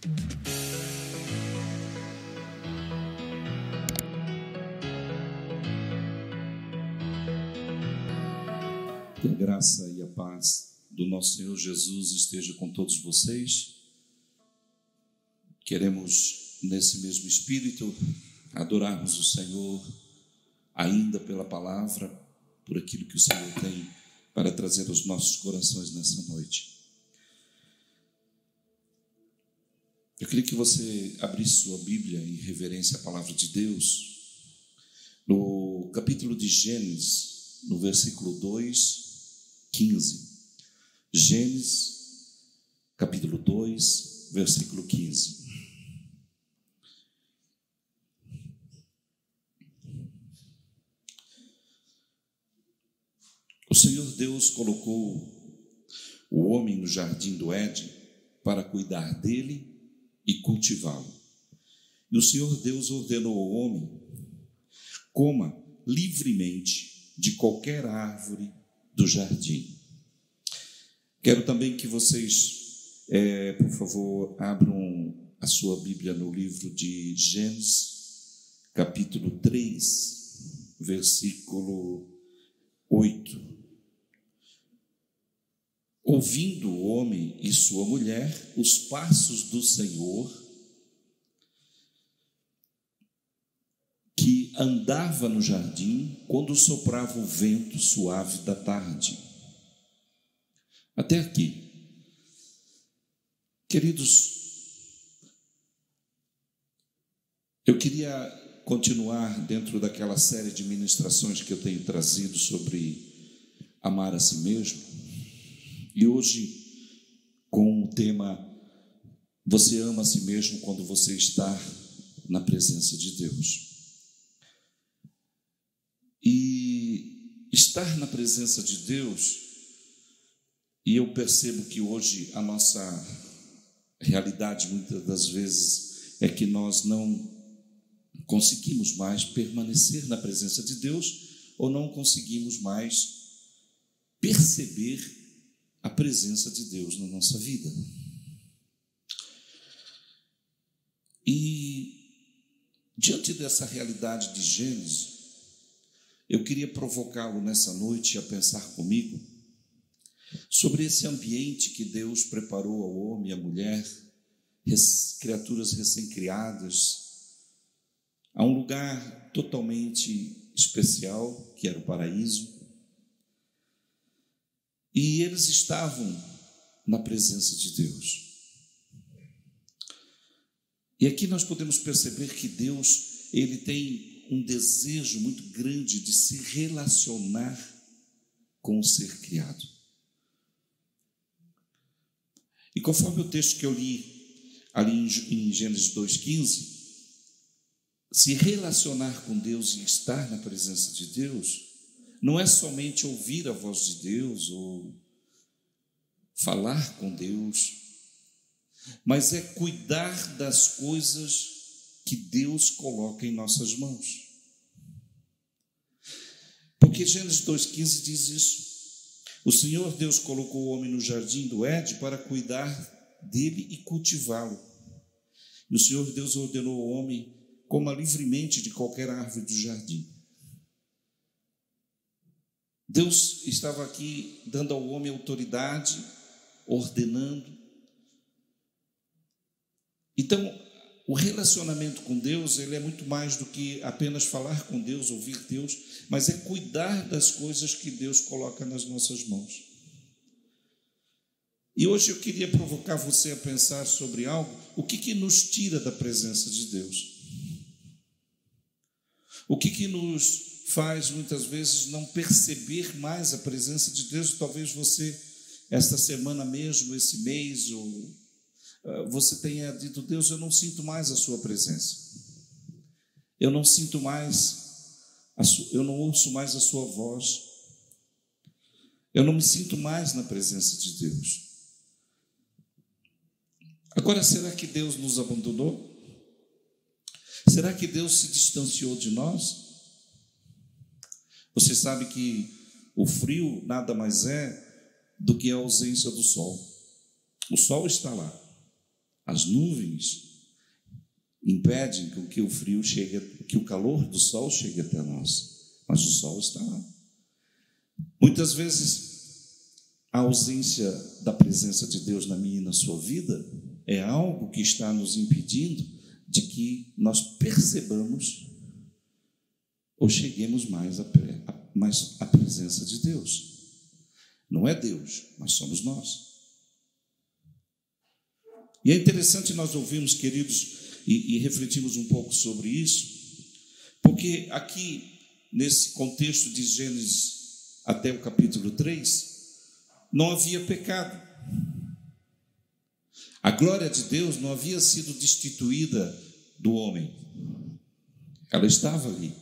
Que a graça e a paz do nosso Senhor Jesus esteja com todos vocês. Queremos, nesse mesmo espírito, adorarmos o Senhor ainda pela palavra, por aquilo que o Senhor tem para trazer aos nossos corações nessa noite. Eu queria que você abrisse sua Bíblia em reverência à palavra de Deus, no capítulo de Gênesis, no versículo 2, 15. Gênesis, capítulo 2, versículo 15. O Senhor Deus colocou o homem no jardim do Éden para cuidar dele e cultivá-lo. E o Senhor Deus ordenou ao homem: coma livremente de qualquer árvore do jardim. Quero também que vocês, por favor, abram a sua Bíblia no livro de Gênesis, capítulo 3, versículo 8. Ouvindo o homem e sua mulher os passos do Senhor, que andava no jardim quando soprava o vento suave da tarde. Até aqui. Queridos, eu queria continuar dentro daquela série de ministrações que eu tenho trazido sobre amar a si mesmo, e hoje com o tema: você ama a si mesmo quando você está na presença de Deus. E estar na presença de Deus, e eu percebo que hoje a nossa realidade muitas das vezes é que nós não conseguimos mais permanecer na presença de Deus, ou não conseguimos mais perceber a presença de Deus na nossa vida. E diante dessa realidade de Gênesis, eu queria provocá-lo nessa noite a pensar comigo sobre esse ambiente que Deus preparou ao homem e à mulher, criaturas recém-criadas, a um lugar totalmente especial, que era o paraíso. E eles estavam na presença de Deus. E aqui nós podemos perceber que Deus, ele tem um desejo muito grande de se relacionar com o ser criado. E conforme o texto que eu li ali em Gênesis 2,15, se relacionar com Deus e estar na presença de Deus não é somente ouvir a voz de Deus ou falar com Deus, mas é cuidar das coisas que Deus coloca em nossas mãos. Porque Gênesis 2,15 diz isso. O Senhor Deus colocou o homem no jardim do Éden para cuidar dele e cultivá-lo. E o Senhor Deus ordenou ao homem: coma livremente de qualquer árvore do jardim. Deus estava aqui dando ao homem autoridade, ordenando. Então, o relacionamento com Deus, ele é muito mais do que apenas falar com Deus, ouvir Deus, mas é cuidar das coisas que Deus coloca nas nossas mãos. E hoje eu queria provocar você a pensar sobre algo: o que nos tira da presença de Deus? O que nos faz muitas vezes não perceber mais a presença de Deus? Talvez você, esta semana mesmo, esse mês, ou você tenha dito: Deus, eu não sinto mais a sua presença, eu não sinto mais, eu não ouço mais a sua voz, eu não me sinto mais na presença de Deus. Agora, será que Deus nos abandonou? Será que Deus se distanciou de nós? Você sabe que o frio nada mais é do que a ausência do sol. O sol está lá, As nuvens impedem que o frio chegue, que o calor do sol chegue até nós, mas o sol está lá. Muitas vezes a ausência da presença de Deus na minha e na sua vida é algo que está nos impedindo de que nós percebamos ou cheguemos mais à presença de Deus. Não é Deus, mas somos nós. E é interessante nós ouvirmos, queridos, e refletirmos um pouco sobre isso, porque aqui, nesse contexto de Gênesis até o capítulo 3, não havia pecado. A glória de Deus não havia sido destituída do homem. Ela estava ali,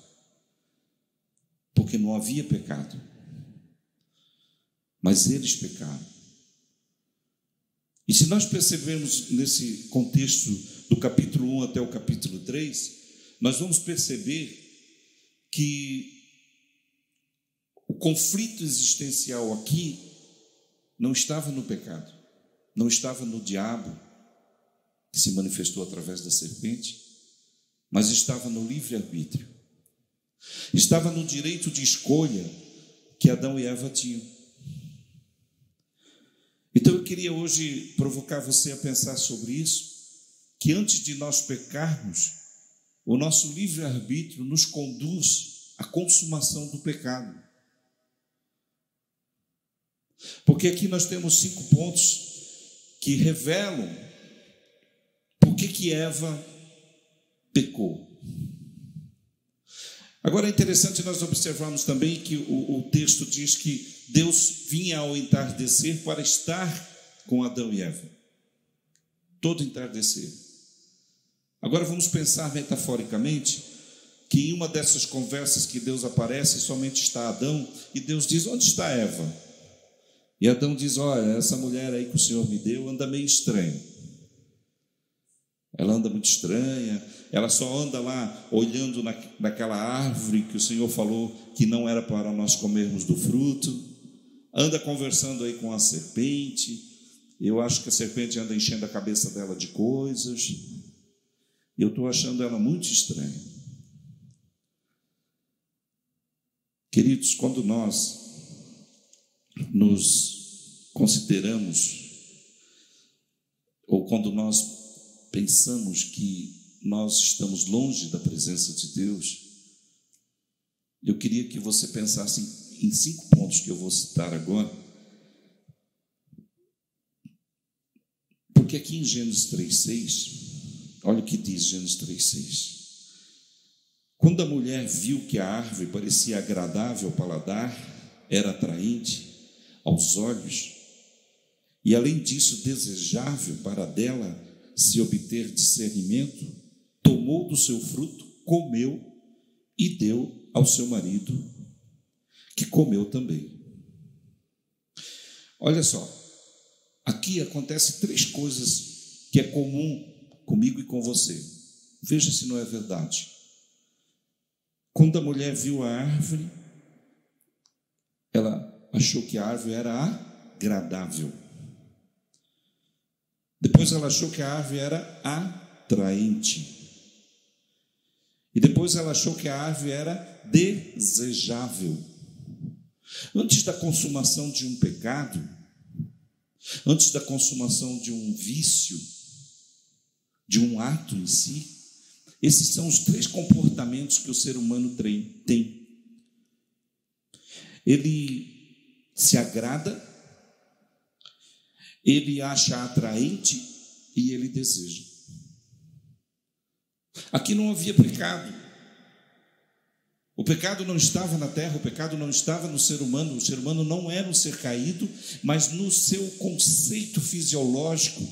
porque não havia pecado. Mas eles pecaram. E se nós percebermos nesse contexto do capítulo 1 até o capítulo 3, nós vamos perceber que o conflito existencial aqui não estava no pecado, não estava no diabo, que se manifestou através da serpente, mas estava no livre-arbítrio, estava no direito de escolha que Adão e Eva tinham. Então eu queria hoje provocar você a pensar sobre isso, que antes de nós pecarmos, o nosso livre-arbítrio nos conduz à consumação do pecado. Porque aqui nós temos 5 pontos que revelam por que Eva pecou. Agora é interessante nós observarmos também que o texto diz que Deus vinha ao entardecer para estar com Adão e Eva. Todo entardecer. Agora vamos pensar metaforicamente que em uma dessas conversas que Deus aparece, somente está Adão, e Deus diz: onde está Eva? E Adão diz: olha, essa mulher aí que o Senhor me deu anda meio estranha. Ela anda muito estranha, ela só anda lá olhando naquela árvore que o Senhor falou que não era para nós comermos do fruto, anda conversando aí com a serpente. Eu acho que a serpente anda enchendo a cabeça dela de coisas, e eu estou achando ela muito estranha. Queridos, quando nós nos consideramos, ou quando nós pensamos que nós estamos longe da presença de Deus, eu queria que você pensasse em 5 pontos que eu vou citar agora, porque aqui em Gênesis 3,6, olha o que diz Gênesis 3,6. Quando a mulher viu que a árvore parecia agradável ao paladar, era atraente aos olhos, e além disso desejável para dela se obter discernimento, tomou do seu fruto, comeu e deu ao seu marido, que comeu também. Olha só, aqui acontecem 3 coisas que é comum comigo e com você. Veja se não é verdade. Quando a mulher viu a árvore, ela achou que a árvore era agradável. Depois ela achou que a árvore era atraente. E depois ela achou que a árvore era desejável. Antes da consumação de um pecado, antes da consumação de um vício, de um ato em si, esses são os 3 comportamentos que o ser humano tem. Ele se agrada, ele acha atraente e ele deseja. Aqui não havia pecado. O pecado não estava na terra, o pecado não estava no ser humano. O ser humano não era um ser caído, mas no seu conceito fisiológico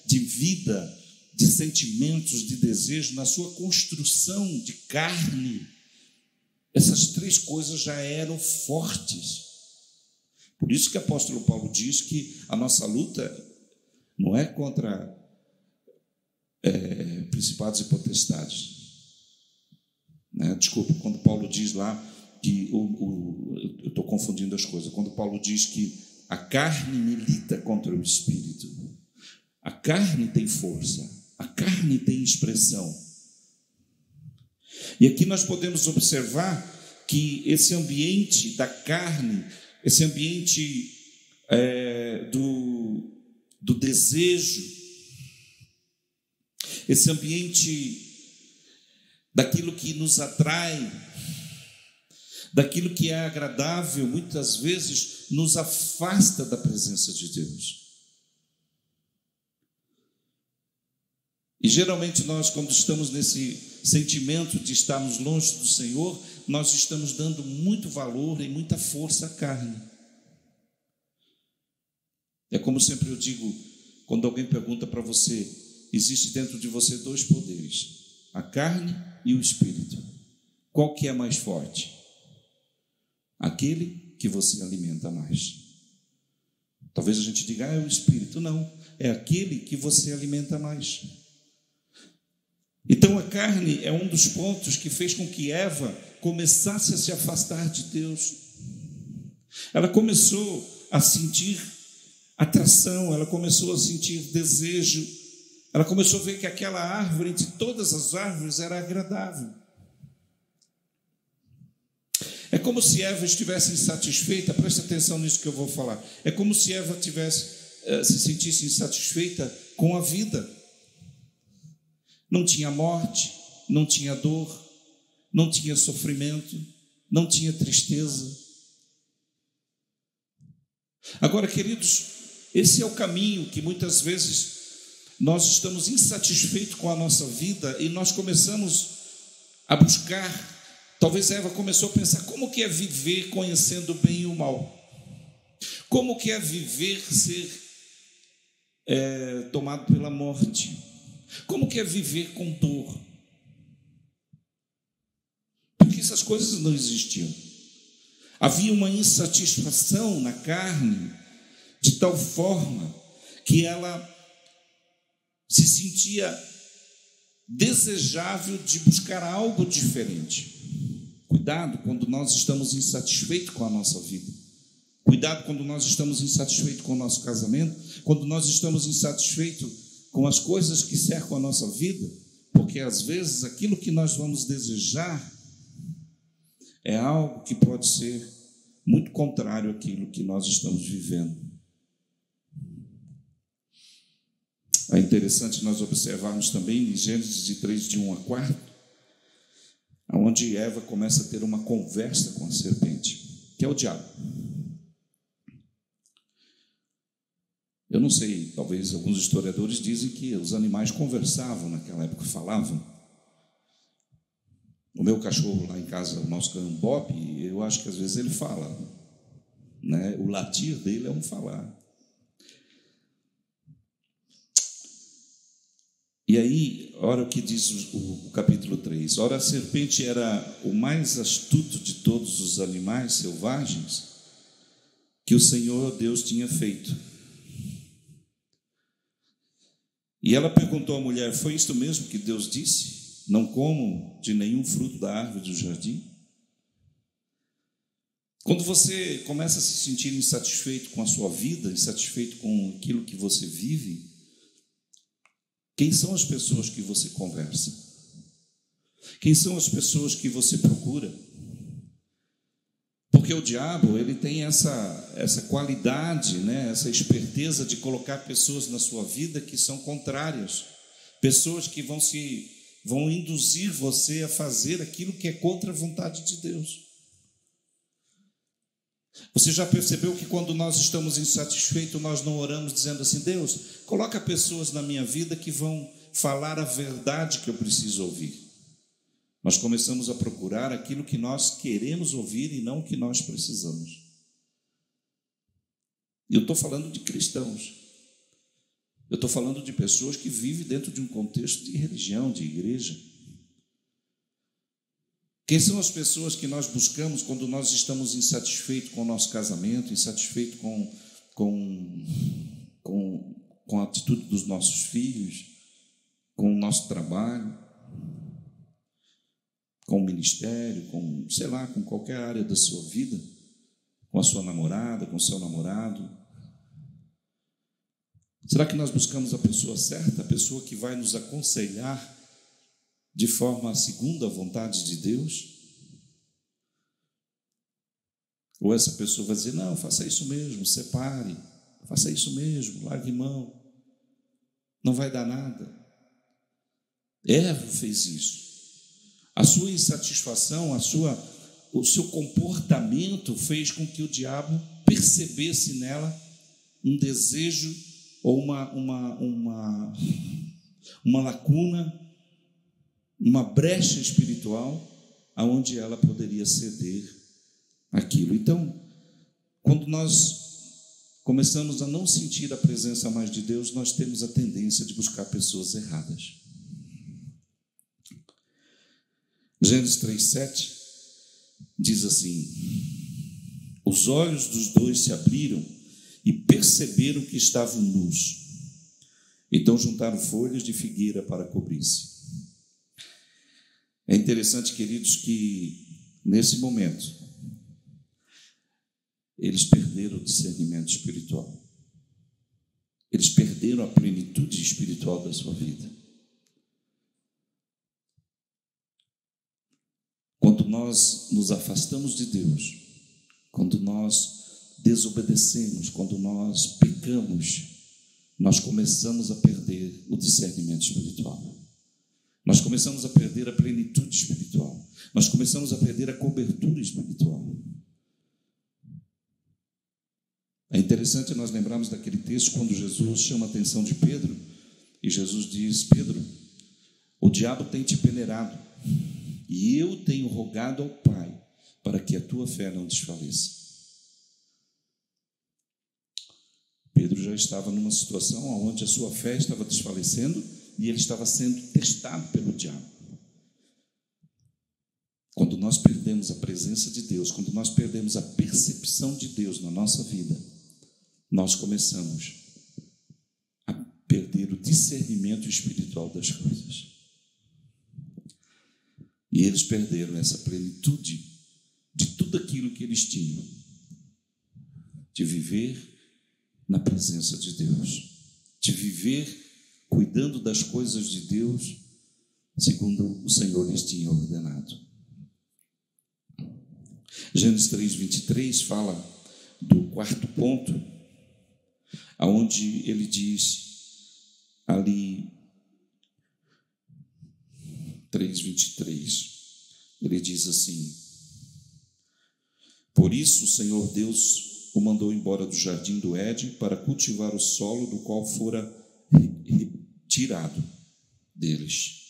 de vida, de sentimentos, de desejo, na sua construção de carne, essas 3 coisas já eram fortes. Por isso que o apóstolo Paulo diz que a nossa luta não é contra principados e potestades. Desculpa, quando Paulo diz lá que eu estou confundindo as coisas. Quando Paulo diz que a carne milita contra o espírito, A carne tem força, a carne tem expressão. E aqui nós podemos observar que esse ambiente da carne, esse ambiente do desejo, esse ambiente daquilo que nos atrai, daquilo que é agradável, muitas vezes nos afasta da presença de Deus. E geralmente nós, quando estamos nesse sentimento de estarmos longe do Senhor, nós estamos dando muito valor e muita força à carne. É como sempre eu digo, quando alguém pergunta para você, existe dentro de você dois poderes, a carne e o espírito. Qual que é mais forte? Aquele que você alimenta mais. Talvez a gente diga, é o espírito. Não, é aquele que você alimenta mais. Então a carne é um dos pontos que fez com que Eva começasse a se afastar de Deus. Ela começou a sentir atração, ela começou a sentir desejo, ela começou a ver que aquela árvore, entre todas as árvores, era agradável. É como se Eva estivesse insatisfeita, presta atenção nisso que eu vou falar, é como se Eva se sentisse insatisfeita com a vida. Não tinha morte, não tinha dor, não tinha sofrimento, não tinha tristeza. Agora, queridos, esse é o caminho que muitas vezes nós estamos insatisfeitos com a nossa vida e nós começamos a buscar. Talvez Eva começou a pensar, como que é viver conhecendo o bem e o mal? Como que é viver ser tomado pela morte? Como que é viver com dor? Porque essas coisas não existiam. Havia uma insatisfação na carne, de tal forma que ela se sentia desejável de buscar algo diferente. Cuidado quando nós estamos insatisfeitos com a nossa vida. Cuidado quando nós estamos insatisfeitos com o nosso casamento, quando nós estamos insatisfeitos com as coisas que cercam a nossa vida, porque às vezes aquilo que nós vamos desejar é algo que pode ser muito contrário àquilo que nós estamos vivendo. É interessante nós observarmos também em Gênesis 3, de 1 a 4, onde Eva começa a ter uma conversa com a serpente, que é o diabo. Eu não sei, talvez alguns historiadores dizem que os animais conversavam naquela época, falavam. O meu cachorro lá em casa, o nosso cão Bob, eu acho que às vezes ele fala, né? O latir dele é um falar. E aí, olha o que diz o capítulo 3. Ora, a serpente era o mais astuto de todos os animais selvagens que o Senhor Deus tinha feito. E ela perguntou à mulher, foi isto mesmo que Deus disse? Não comam de nenhum fruto da árvore do jardim? Quando você começa a se sentir insatisfeito com a sua vida, insatisfeito com aquilo que você vive, quem são as pessoas que você conversa? Quem são as pessoas que você procura? Porque o diabo, ele tem essa qualidade, né? Essa esperteza de colocar pessoas na sua vida que são contrárias, pessoas que vão induzir você a fazer aquilo que é contra a vontade de Deus. Você já percebeu que quando nós estamos insatisfeitos, nós não oramos dizendo assim, Deus, coloca pessoas na minha vida que vão falar a verdade que eu preciso ouvir. Nós começamos a procurar aquilo que nós queremos ouvir e não o que nós precisamos. E eu estou falando de cristãos. Eu estou falando de pessoas que vivem dentro de um contexto de religião, de igreja. Quem são as pessoas que nós buscamos quando nós estamos insatisfeitos com o nosso casamento, insatisfeitos com a atitude dos nossos filhos, com o nosso trabalho, com o ministério, com qualquer área da sua vida, com a sua namorada, com o seu namorado? Será que nós buscamos a pessoa certa, a pessoa que vai nos aconselhar de forma segundo a vontade de Deus? Ou essa pessoa vai dizer, não, faça isso mesmo, separe, faça isso mesmo, largue mão, não vai dar nada. Eva fez isso. A sua insatisfação, o seu comportamento fez com que o diabo percebesse nela um desejo ou uma lacuna, uma brecha espiritual, aonde ela poderia ceder aquilo. Então, quando nós começamos a não sentir a presença mais de Deus, nós temos a tendência de buscar pessoas erradas. Gênesis 3:7 diz assim: os olhos dos dois se abriram e perceberam que estavam nus. Então juntaram folhas de figueira para cobrir-se. É interessante, queridos, que nesse momento eles perderam o discernimento espiritual. Eles perderam a plenitude espiritual da sua vida. Quando nós nos afastamos de Deus, quando nós desobedecemos, quando nós pecamos, nós começamos a perder o discernimento espiritual. Nós começamos a perder a plenitude espiritual. Nós começamos a perder a cobertura espiritual. É interessante nós lembrarmos daquele texto quando Jesus chama a atenção de Pedro, e Jesus diz: Pedro, o diabo tem te peneirado, e eu tenho rogado ao Pai para que a tua fé não desfaleça. Pedro já estava numa situação onde a sua fé estava desfalecendo e ele estava sendo testado pelo diabo. Quando nós perdemos a presença de Deus, quando nós perdemos a percepção de Deus na nossa vida, nós começamos a perder o discernimento espiritual das coisas. E eles perderam essa plenitude de tudo aquilo que eles tinham, de viver na presença de Deus, de viver cuidando das coisas de Deus, segundo o Senhor lhes tinha ordenado. Gênesis 3:23 fala do quarto ponto, aonde ele diz ali, 3:23, ele diz assim: por isso o Senhor Deus o mandou embora do jardim do Éden para cultivar o solo do qual fora retirado deles.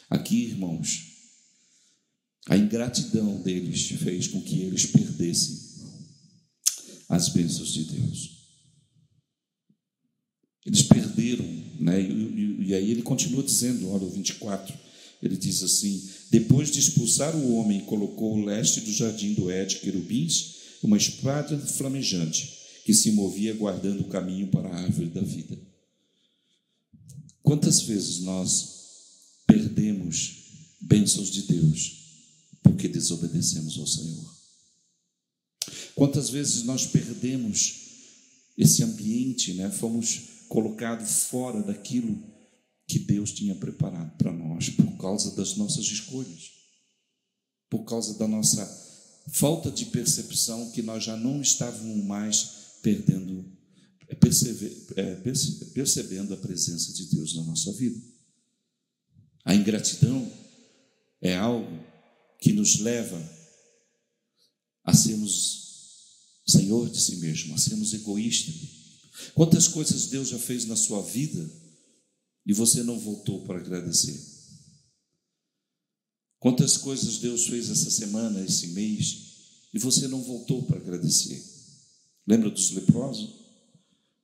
Aqui, irmãos, a ingratidão deles fez com que eles perdessem as bênçãos de Deus. Eles perderam, né? E aí ele continua dizendo, olha o 24, ele diz assim: depois de expulsar o homem, colocou ao leste do jardim do Éden querubins, uma espada flamejante que se movia guardando o caminho para a árvore da vida. Quantas vezes nós perdemos bênçãos de Deus porque desobedecemos ao Senhor? Quantas vezes nós perdemos esse ambiente, né? Fomos colocados fora daquilo que Deus tinha preparado para nós por causa das nossas escolhas, por causa da nossa falta de percepção, que nós já não estávamos mais percebendo a presença de Deus na nossa vida. A ingratidão é algo que nos leva a sermos senhor de si mesmo, a sermos egoístas. Quantas coisas Deus já fez na sua vida e você não voltou para agradecer? Quantas coisas Deus fez essa semana, esse mês, e você não voltou para agradecer? Lembra dos leprosos?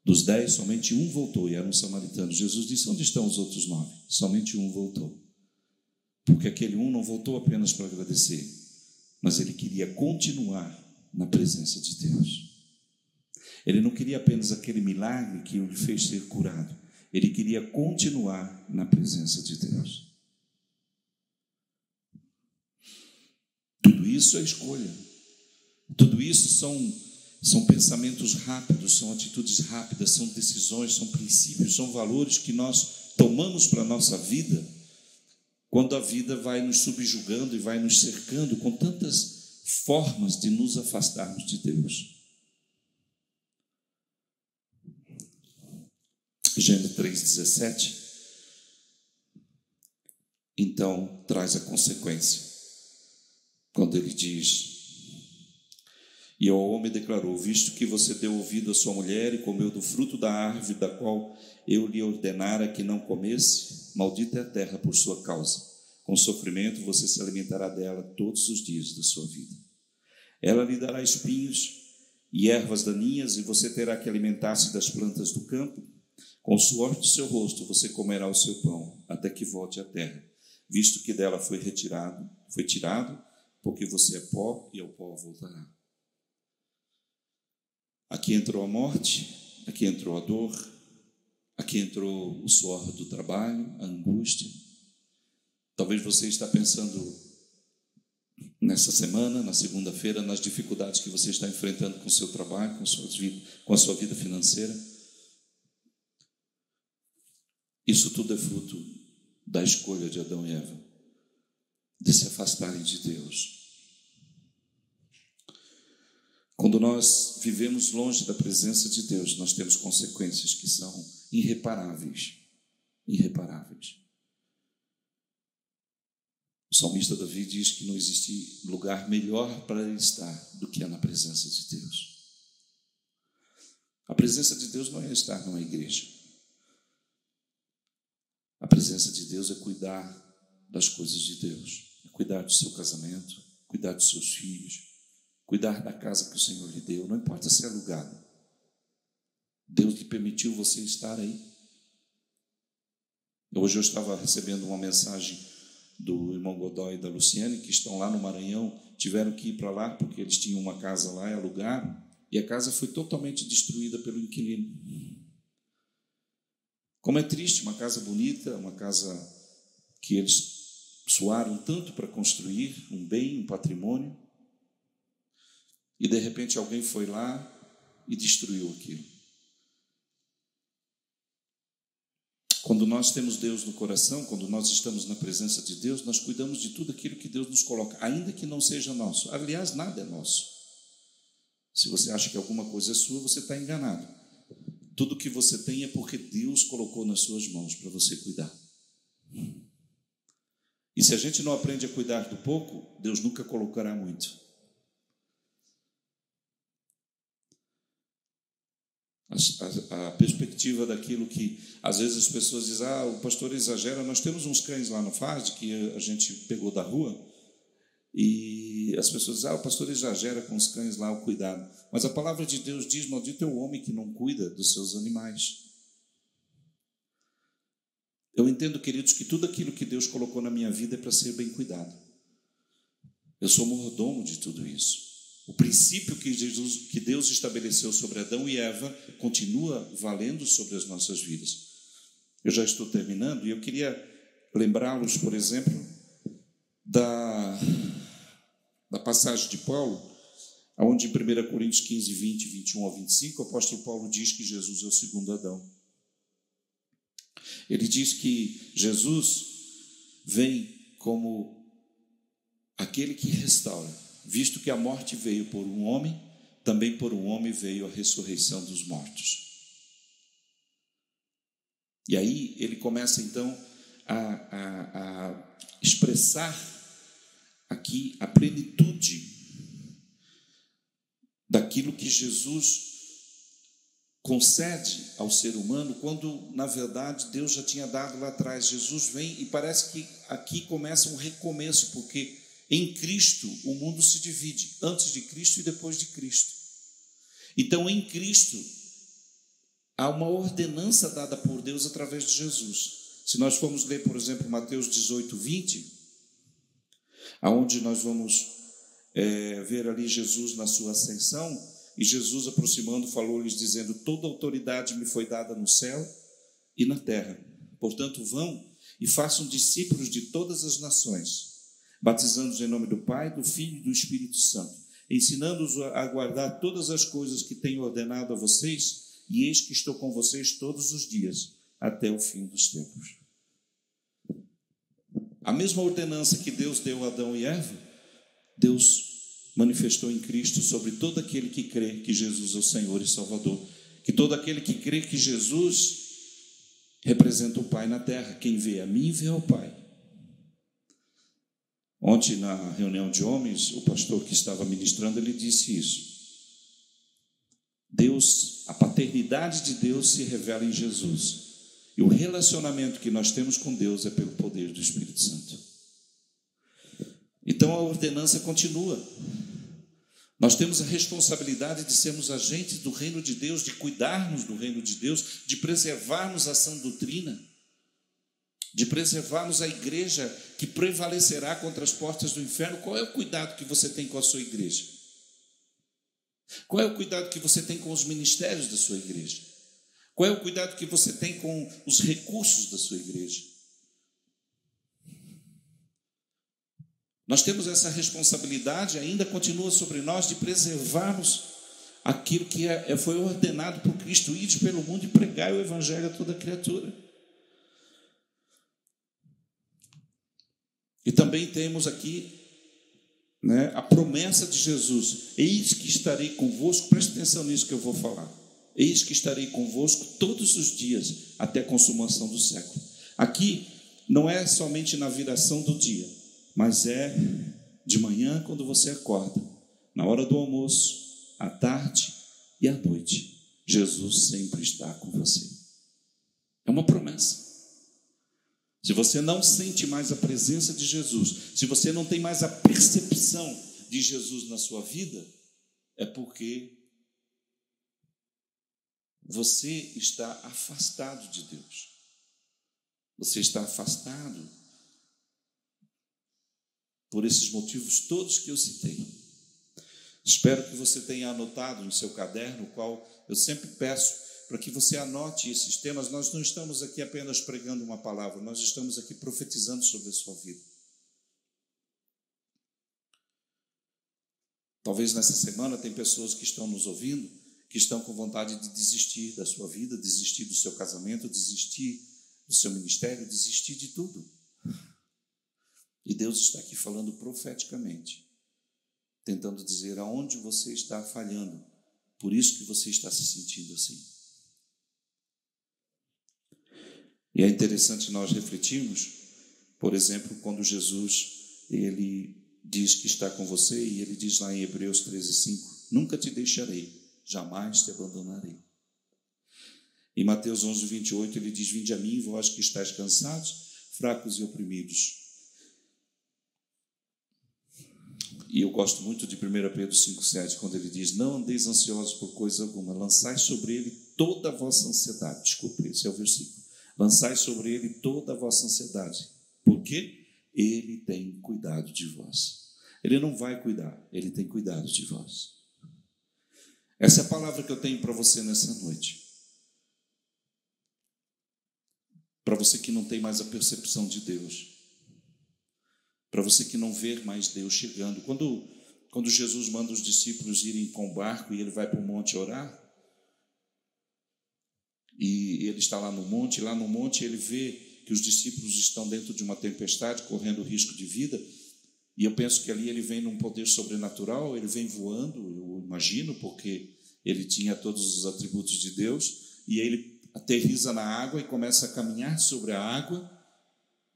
Dos 10, somente um voltou, e era um samaritano. Jesus disse: onde estão os outros 9? Somente um voltou. Porque aquele um não voltou apenas para agradecer, mas ele queria continuar na presença de Deus. Ele não queria apenas aquele milagre que o fez ser curado, ele queria continuar na presença de Deus. Tudo isso é escolha. Tudo isso São pensamentos rápidos, são atitudes rápidas, são decisões, são princípios, são valores que nós tomamos para a nossa vida, quando a vida vai nos subjugando e vai nos cercando com tantas formas de nos afastarmos de Deus. Gênesis 3,17, então traz a consequência, quando ele diz: e ao homem declarou: visto que você deu ouvido à sua mulher e comeu do fruto da árvore da qual eu lhe ordenara que não comesse, maldita é a terra por sua causa. Com sofrimento você se alimentará dela todos os dias da sua vida. Ela lhe dará espinhos e ervas daninhas, e você terá que alimentar-se das plantas do campo. Com o suor do seu rosto você comerá o seu pão, até que volte à terra, visto que dela foi tirado, porque você é pó e ao pó voltará. Aqui entrou a morte, aqui entrou a dor, aqui entrou o suor do trabalho, a angústia. Talvez você está pensando nessa semana, na segunda-feira, nas dificuldades que você está enfrentando com o seu trabalho, com a sua vida financeira. Isso tudo é fruto da escolha de Adão e Eva, de se afastarem de Deus. Quando nós vivemos longe da presença de Deus, nós temos consequências que são irreparáveis. Irreparáveis. O salmista Davi diz que não existe lugar melhor para ele estar do que é na presença de Deus. A presença de Deus não é estar numa igreja. A presença de Deus é cuidar das coisas de Deus, é cuidar do seu casamento, cuidar dos seus filhos, cuidar da casa que o Senhor lhe deu, não importa se é alugada. Deus lhe permitiu você estar aí. Hoje eu estava recebendo uma mensagem do irmão Godoy e da Luciane, que estão lá no Maranhão, tiveram que ir para lá porque eles tinham uma casa lá e alugaram, e a casa foi totalmente destruída pelo inquilino. Como é triste, uma casa bonita, uma casa que eles suaram tanto para construir, um bem, um patrimônio, e de repente alguém foi lá e destruiu aquilo. Quando nós temos Deus no coração, quando nós estamos na presença de Deus, nós cuidamos de tudo aquilo que Deus nos coloca, ainda que não seja nosso. Aliás, nada é nosso. Se você acha que alguma coisa é sua, você está enganado. Tudo que você tem é porque Deus colocou nas suas mãos para você cuidar. E se a gente não aprende a cuidar do pouco, Deus nunca colocará muito. A perspectiva daquilo que às vezes as pessoas dizem: o pastor exagera. Nós temos uns cães lá no FASD que a gente pegou da rua, e as pessoas dizem: o pastor exagera com os cães lá, o cuidado. Mas a palavra de Deus diz: maldito é o homem que não cuida dos seus animais. Eu entendo, queridos, que tudo aquilo que Deus colocou na minha vida é para ser bem cuidado. Eu sou mordomo de tudo isso. O princípio que Deus estabeleceu sobre Adão e Eva continua valendo sobre as nossas vidas. Eu já estou terminando e eu queria lembrá-los, por exemplo, da passagem de Paulo, onde em 1 Coríntios 15, 20, 21 ao 25, o apóstolo Paulo diz que Jesus é o segundo Adão. Ele diz que Jesus vem como aquele que restaura. Visto que a morte veio por um homem, também por um homem veio a ressurreição dos mortos. E aí ele começa então a expressar aqui a plenitude daquilo que Jesus concede ao ser humano, quando na verdade Deus já tinha dado lá atrás. Jesus vem e parece que aqui começa um recomeço, porque em Cristo o mundo se divide, antes de Cristo e depois de Cristo. Então em Cristo há uma ordenança dada por Deus através de Jesus. Se nós formos ler, por exemplo, Mateus 18, 20, aonde nós vamos ver ali Jesus na sua ascensão, e Jesus aproximando falou-lhes dizendo: toda autoridade me foi dada no céu e na terra. Portanto, vão e façam discípulos de todas as nações, batizando-os em nome do Pai, do Filho e do Espírito Santo, ensinando-os a guardar todas as coisas que tenho ordenado a vocês, e eis que estou com vocês todos os dias, até o fim dos tempos. A mesma ordenança que Deus deu a Adão e Eva, Deus manifestou em Cristo sobre todo aquele que crê que Jesus é o Senhor e Salvador, que todo aquele que crê que Jesus representa o Pai na terra. Quem vê a mim, vê ao Pai. Ontem, na reunião de homens, o pastor que estava ministrando, ele disse isso. Deus, a paternidade de Deus se revela em Jesus. E o relacionamento que nós temos com Deus é pelo poder do Espírito Santo. Então a ordenança continua. Nós temos a responsabilidade de sermos agentes do reino de Deus, de cuidarmos do reino de Deus, de preservarmos a sã doutrina, de preservarmos a igreja que prevalecerá contra as portas do inferno. Qual é o cuidado que você tem com a sua igreja? Qual é o cuidado que você tem com os ministérios da sua igreja? Qual é o cuidado que você tem com os recursos da sua igreja? Nós temos essa responsabilidade, ainda continua sobre nós, de preservarmos aquilo que foi ordenado por Cristo: ide pelo mundo e pregai o evangelho a toda criatura. E também temos aqui, a promessa de Jesus: eis que estarei convosco. Preste atenção nisso que eu vou falar. Eis que estarei convosco todos os dias, até a consumação do século. Aqui não é somente na viração do dia, mas é de manhã, quando você acorda, na hora do almoço, à tarde e à noite. Jesus sempre está com você. É uma promessa. Se você não sente mais a presença de Jesus, se você não tem mais a percepção de Jesus na sua vida, é porque você está afastado de Deus. Você está afastado por esses motivos todos que eu citei. Espero que você tenha anotado no seu caderno, o qual eu sempre peço para que você anote esses temas. Nós não estamos aqui apenas pregando uma palavra, nós estamos aqui profetizando sobre a sua vida. Talvez nessa semana tem pessoas que estão nos ouvindo, que estão com vontade de desistir da sua vida, desistir do seu casamento, desistir do seu ministério, desistir de tudo. E Deus está aqui falando profeticamente, tentando dizer aonde você está falhando, por isso que você está se sentindo assim. E é interessante nós refletirmos, por exemplo, quando Jesus, ele diz que está com você, e ele diz lá em Hebreus 13:5, nunca te deixarei, jamais te abandonarei. Em Mateus 11:28, ele diz, vinde a mim, vós que estáis cansados, fracos e oprimidos. E eu gosto muito de 1 Pedro 5,7, quando ele diz, não andeis ansiosos por coisa alguma, lançai sobre ele toda a vossa ansiedade. Desculpe, esse é o versículo. Lançai sobre ele toda a vossa ansiedade. Por quê? Ele tem cuidado de vós. Ele não vai cuidar, ele tem cuidado de vós. Essa é a palavra que eu tenho para você nessa noite. Para você que não tem mais a percepção de Deus. Para você que não vê mais Deus chegando. Quando Jesus manda os discípulos irem com o barco e ele vai para o monte orar, e ele está lá no monte ele vê que os discípulos estão dentro de uma tempestade, correndo risco de vida, e eu penso que ali ele vem num poder sobrenatural, ele vem voando, eu imagino, porque ele tinha todos os atributos de Deus, e aí ele aterriza na água e começa a caminhar sobre a água,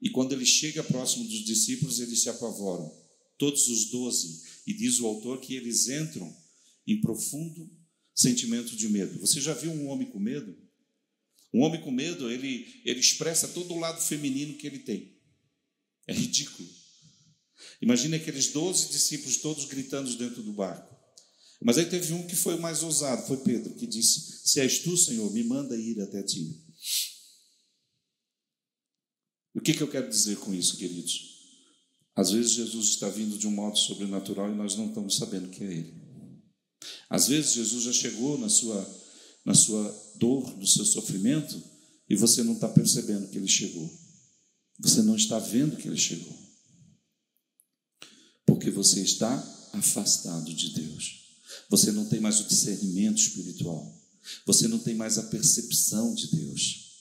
e quando ele chega próximo dos discípulos, eles se apavoram, todos os 12, e diz o autor que eles entram em profundo sentimento de medo. Você já viu um homem com medo? Um homem com medo, ele expressa todo o lado feminino que ele tem. É ridículo. Imagine aqueles 12 discípulos todos gritando dentro do barco. Mas aí teve um que foi o mais ousado, foi Pedro, que disse, se és tu, Senhor, me manda ir até ti. O que eu quero dizer com isso, queridos? Às vezes Jesus está vindo de um modo sobrenatural e nós não estamos sabendo que é Ele. Às vezes Jesus já chegou na sua dor, no seu sofrimento, e você não está percebendo que Ele chegou. Você não está vendo que Ele chegou. Porque você está afastado de Deus. Você não tem mais o discernimento espiritual. Você não tem mais a percepção de Deus.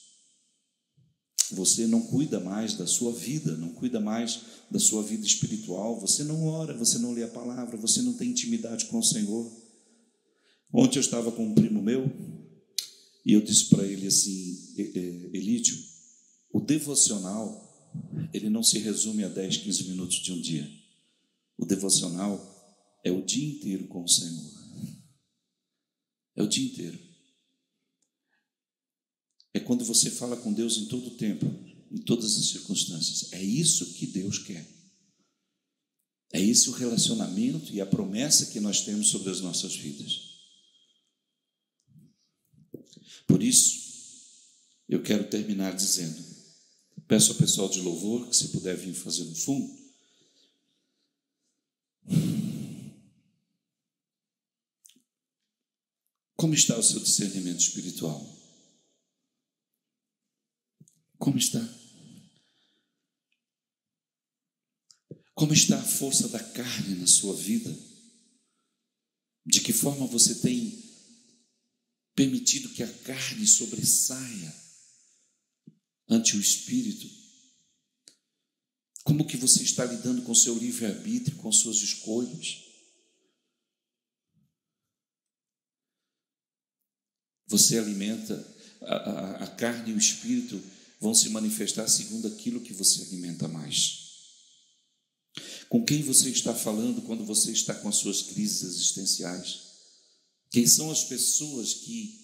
Você não cuida mais da sua vida, não cuida mais da sua vida espiritual. Você não ora, você não lê a palavra, você não tem intimidade com o Senhor. Ontem eu estava com um primo meu e eu disse para ele assim: Elídio, o devocional, ele não se resume a 10, 15 minutos de um dia. O devocional é o dia inteiro com o Senhor. É o dia inteiro. É quando você fala com Deus em todo o tempo, em todas as circunstâncias. É isso que Deus quer. É esse o relacionamento e a promessa que nós temos sobre as nossas vidas. Por isso, eu quero terminar dizendo, peço ao pessoal de louvor que se puder vir fazer no fundo. Como está o seu discernimento espiritual? Como está? Como está a força da carne na sua vida? De que forma você tem permitido que a carne sobressaia ante o Espírito? Como que você está lidando com o seu livre-arbítrio, com suas escolhas? Você alimenta, a carne e o Espírito vão se manifestar segundo aquilo que você alimenta mais. Com quem você está falando quando você está com as suas crises existenciais? Quem são as pessoas que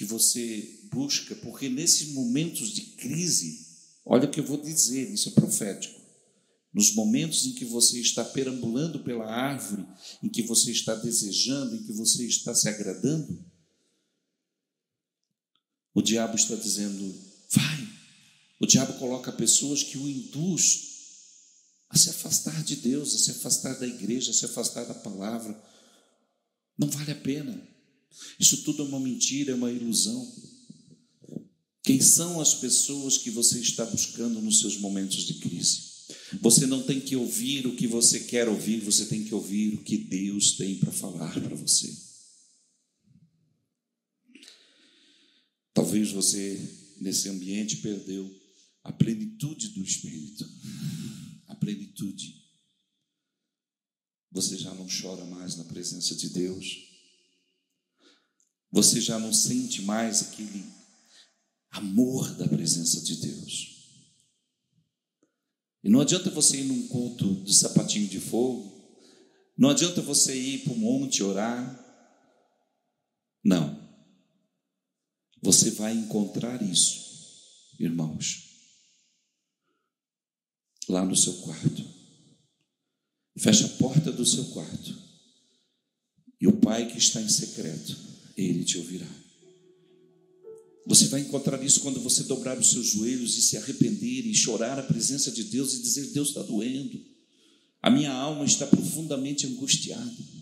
você busca? Porque nesses momentos de crise, olha o que eu vou dizer, isso é profético. Nos momentos em que você está perambulando pela árvore, em que você está desejando, em que você está se agradando, o diabo está dizendo, vai. O diabo coloca pessoas que o induz a se afastar de Deus, a se afastar da igreja, a se afastar da palavra. Não vale a pena. Isso tudo é uma mentira, é uma ilusão. Quem são as pessoas que você está buscando nos seus momentos de crise? Você não tem que ouvir o que você quer ouvir, você tem que ouvir o que Deus tem para falar para você. Talvez você, nesse ambiente, perdeu a plenitude do Espírito. A plenitude. Você já não chora mais na presença de Deus. Você já não sente mais aquele amor da presença de Deus. E não adianta você ir num culto de sapatinho de fogo. Não adianta você ir para o monte orar. Não. Você vai encontrar isso, irmãos, lá no seu quarto. Feche a porta do seu quarto. E o Pai que está em secreto, Ele te ouvirá. Você vai encontrar isso quando você dobrar os seus joelhos e se arrepender e chorar a presença de Deus e dizer, Deus, está doendo. A minha alma está profundamente angustiada.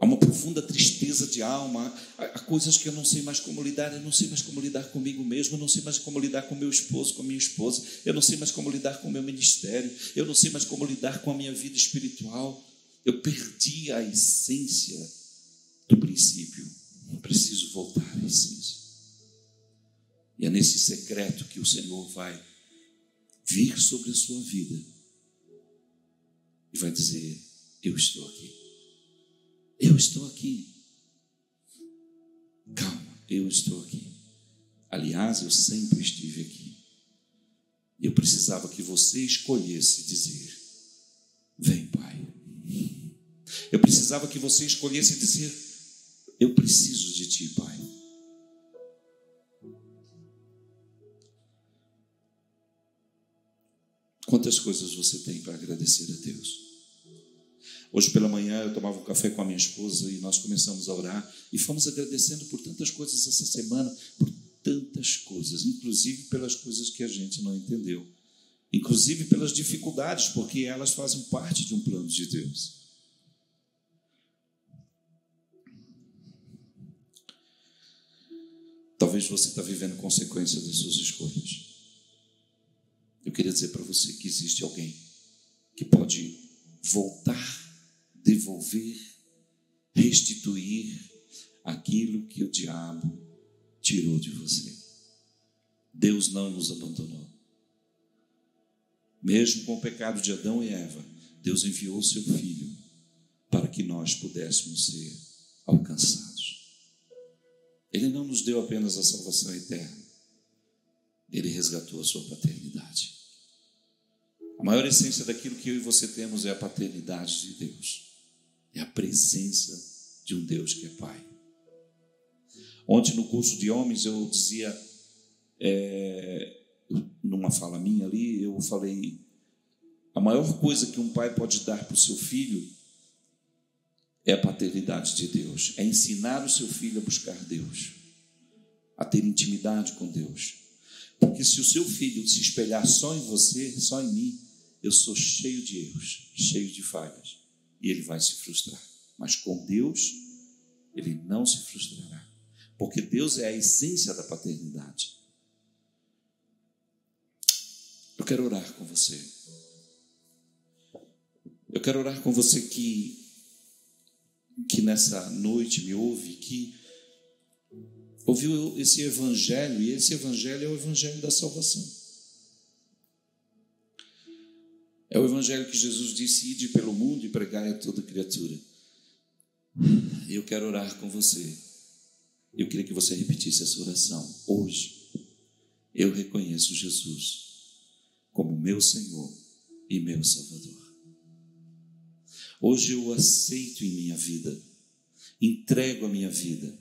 Há uma profunda tristeza de alma, há coisas que eu não sei mais como lidar, eu não sei mais como lidar comigo mesmo, eu não sei mais como lidar com meu esposo, com a minha esposa, eu não sei mais como lidar com o meu ministério, eu não sei mais como lidar com a minha vida espiritual. Eu perdi a essência do princípio, eu preciso voltar à essência. E é nesse secreto que o Senhor vai vir sobre a sua vida e vai dizer, eu estou aqui. Eu estou aqui. Calma, eu estou aqui. Aliás, eu sempre estive aqui. E eu precisava que você escolhesse dizer, vem, Pai. Eu precisava que você escolhesse dizer, eu preciso de Ti, Pai. Quantas coisas você tem para agradecer a Deus? Hoje pela manhã eu tomava um café com a minha esposa e nós começamos a orar e fomos agradecendo por tantas coisas essa semana, por tantas coisas, inclusive pelas coisas que a gente não entendeu, inclusive pelas dificuldades, porque elas fazem parte de um plano de Deus. Talvez você está vivendo consequências das suas escolhas. Eu queria dizer para você que existe alguém que pode voltar, devolver, restituir aquilo que o diabo tirou de você. Deus não nos abandonou. Mesmo com o pecado de Adão e Eva, Deus enviou o seu Filho para que nós pudéssemos ser alcançados. Ele não nos deu apenas a salvação eterna, Ele resgatou a sua paternidade. A maior essência daquilo que eu e você temos é a paternidade de Deus, é a presença de um Deus que é Pai. Ontem no curso de homens eu dizia, numa fala minha ali, eu falei, a maior coisa que um pai pode dar para o seu filho é a paternidade de Deus, é ensinar o seu filho a buscar Deus, a ter intimidade com Deus. Porque se o seu filho se espelhar só em você, só em mim, eu sou cheio de erros, cheio de falhas, e ele vai se frustrar. Mas com Deus, ele não se frustrará, porque Deus é a essência da paternidade. Eu quero orar com você. Eu quero orar com você que nessa noite me ouve, que ouviu esse evangelho, e esse evangelho é o evangelho da salvação. É o evangelho que Jesus disse, ide pelo mundo e pregai a toda criatura. Eu quero orar com você. Eu queria que você repetisse essa oração. Hoje, eu reconheço Jesus como meu Senhor e meu Salvador. Hoje eu o aceito em minha vida, entrego a minha vida,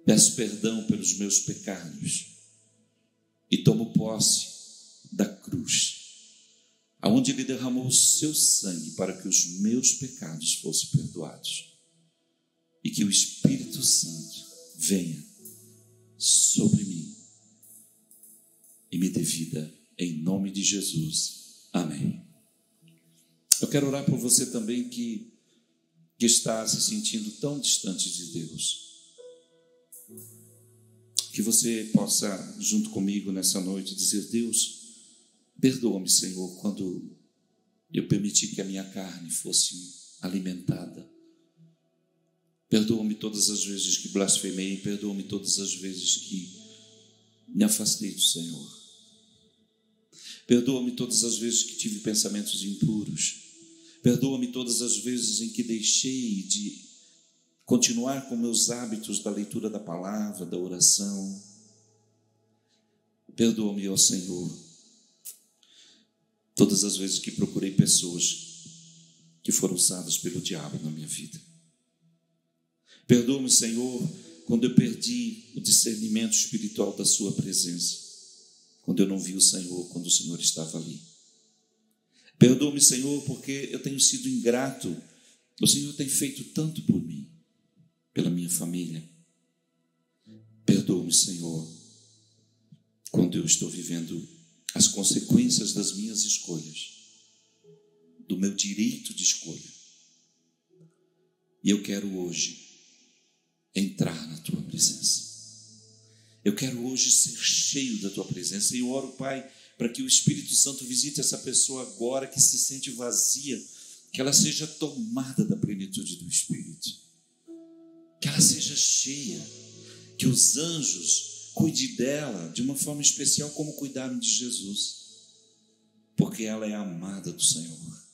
peço perdão pelos meus pecados e tomo posse da cruz, aonde Ele derramou o seu sangue para que os meus pecados fossem perdoados e que o Espírito Santo venha sobre mim e me dê vida em nome de Jesus. Amém. Eu quero orar por você também que está se sentindo tão distante de Deus. Que você possa, junto comigo nessa noite, dizer: Deus, perdoa-me, Senhor, quando eu permiti que a minha carne fosse alimentada. Perdoa-me todas as vezes que blasfemei, perdoa-me todas as vezes que me afastei do Senhor. Perdoa-me todas as vezes que tive pensamentos impuros. Perdoa-me todas as vezes em que deixei de continuar com meus hábitos da leitura da palavra, da oração. Perdoa-me, ó Senhor, todas as vezes que procurei pessoas que foram usadas pelo diabo na minha vida. Perdoa-me, Senhor, quando eu perdi o discernimento espiritual da sua presença, quando eu não vi o Senhor, quando o Senhor estava ali. Perdoa-me, Senhor, porque eu tenho sido ingrato. O Senhor tem feito tanto por mim, pela minha família. Perdoa-me, Senhor, quando eu estou vivendo as consequências das minhas escolhas, do meu direito de escolha. E eu quero hoje entrar na Tua presença. Eu quero hoje ser cheio da Tua presença. E eu oro, Pai, para que o Espírito Santo visite essa pessoa agora que se sente vazia, que ela seja tomada da plenitude do Espírito, que ela seja cheia, que os anjos cuidem dela de uma forma especial como cuidaram de Jesus, porque ela é amada do Senhor.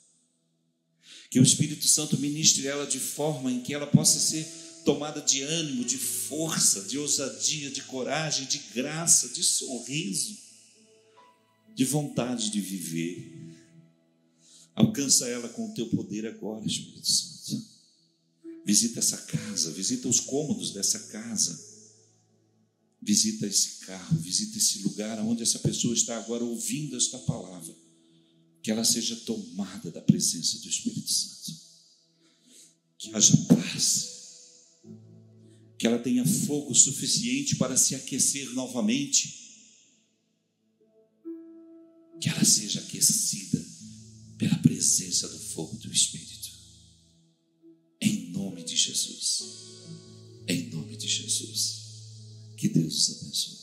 Que o Espírito Santo ministre ela de forma em que ela possa ser tomada de ânimo, de força, de ousadia, de coragem, de graça, de sorriso, de vontade de viver. Alcança ela com o Teu poder agora, Espírito Santo. Visita essa casa, visita os cômodos dessa casa, visita esse carro, visita esse lugar onde essa pessoa está agora ouvindo esta palavra. Que ela seja tomada da presença do Espírito Santo. Que haja paz. Que ela tenha fogo suficiente para se aquecer novamente. Que ela seja aquecida pela presença do fogo do Espírito. Em nome de Jesus. Em nome de Jesus. Que Deus os abençoe.